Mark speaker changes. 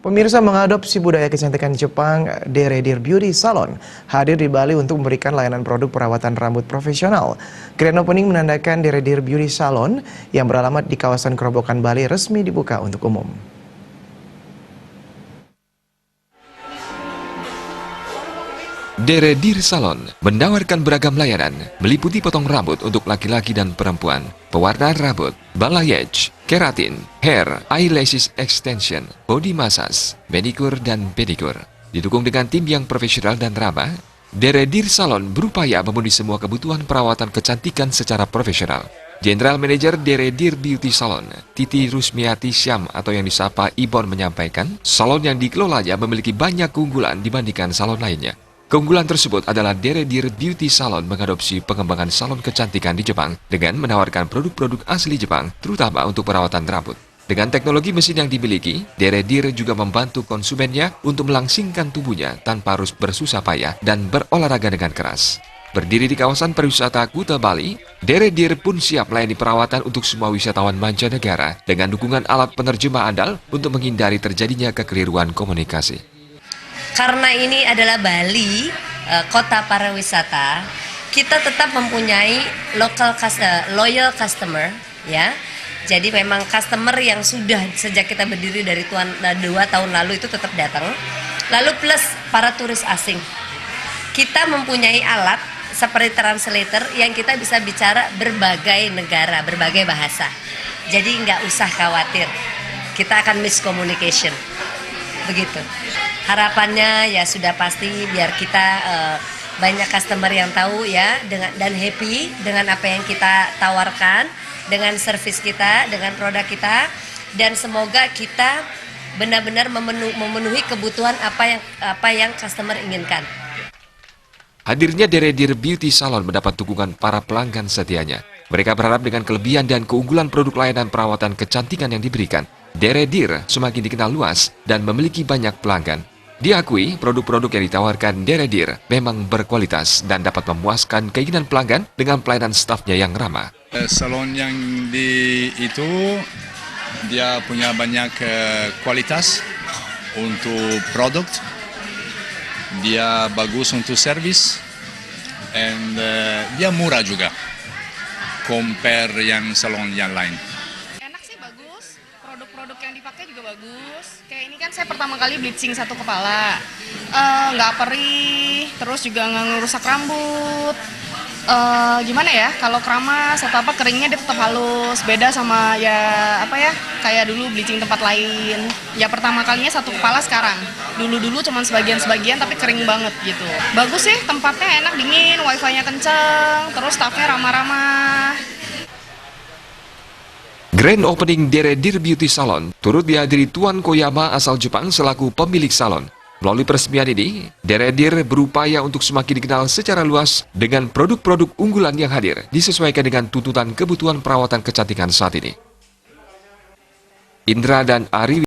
Speaker 1: Pemirsa mengadopsi budaya kecantikan Jepang, Deredir Beauty Salon hadir di Bali untuk memberikan layanan produk perawatan rambut profesional. Grand opening menandakan Deredir Beauty Salon yang beralamat di kawasan Kerobokan Bali resmi dibuka untuk umum.
Speaker 2: Deredir Salon menawarkan beragam layanan, meliputi potong rambut untuk laki-laki dan perempuan, pewarnaan rambut, balayage, keratin, hair, eyelashes extension, body massage, manicure dan pedicure. Didukung dengan tim yang profesional dan ramah, Deredir Salon berupaya memenuhi semua kebutuhan perawatan kecantikan secara profesional. General Manager Deredir Beauty Salon, Titi Rusmiati Syam atau yang disapa Ibon menyampaikan, salon yang dikelolanya memiliki banyak keunggulan dibandingkan salon lainnya. Keunggulan tersebut adalah Deredir Beauty Salon mengadopsi pengembangan salon kecantikan di Jepang dengan menawarkan produk-produk asli Jepang, terutama untuk perawatan rambut. Dengan teknologi mesin yang dimiliki, Deredir juga membantu konsumennya untuk melangsingkan tubuhnya tanpa harus bersusah payah dan berolahraga dengan keras. Berdiri di kawasan pariwisata Kuta Bali, Deredir pun siap melayani perawatan untuk semua wisatawan mancanegara dengan dukungan alat penerjemah andal untuk menghindari terjadinya kekeliruan komunikasi.
Speaker 3: Karena ini adalah Bali, kota pariwisata, kita tetap mempunyai loyal customer, ya. Jadi memang customer yang sudah sejak kita berdiri dari 2 tahun lalu itu tetap datang. Lalu plus para turis asing. Kita mempunyai alat seperti translator yang kita bisa bicara berbagai negara, berbagai bahasa. Jadi nggak usah khawatir, kita akan miscommunication. Begitu. Harapannya ya sudah pasti biar kita banyak customer yang tahu ya dan happy dengan apa yang kita tawarkan, dengan servis kita, dengan produk kita, dan semoga kita benar-benar memenuhi kebutuhan apa yang customer inginkan.
Speaker 2: Hadirnya Deredir Beauty Salon mendapat dukungan para pelanggan setianya. Mereka berharap dengan kelebihan dan keunggulan produk layanan perawatan kecantikan yang diberikan, Deredir semakin dikenal luas dan memiliki banyak pelanggan. Diakui, produk-produk yang ditawarkan Deredir memang berkualitas dan dapat memuaskan keinginan pelanggan dengan pelayanan stafnya yang ramah.
Speaker 4: Salon yang itu dia punya banyak kualitas untuk produk, dia bagus untuk servis, dan dia murah juga compare yang salon yang lain.
Speaker 5: Produk-produk yang dipakai juga bagus. Kayak ini kan saya pertama kali bleaching satu kepala, nggak perih, terus juga nggak ngerusak rambut. Gimana ya? Kalau keramas atau apa keringnya dia tetap halus. Beda sama kayak dulu bleaching tempat lain. Ya pertama kalinya satu kepala sekarang. Dulu cuman sebagian tapi kering banget gitu. Bagus sih, tempatnya enak, dingin, wifi-nya kenceng, terus staffnya ramah-ramah.
Speaker 2: Grand opening Deredir Beauty Salon turut dihadiri Tuan Koyama asal Jepang selaku pemilik salon. Melalui peresmian ini, Deredir berupaya untuk semakin dikenal secara luas dengan produk-produk unggulan yang hadir disesuaikan dengan tuntutan kebutuhan perawatan kecantikan saat ini. Indra dan Ari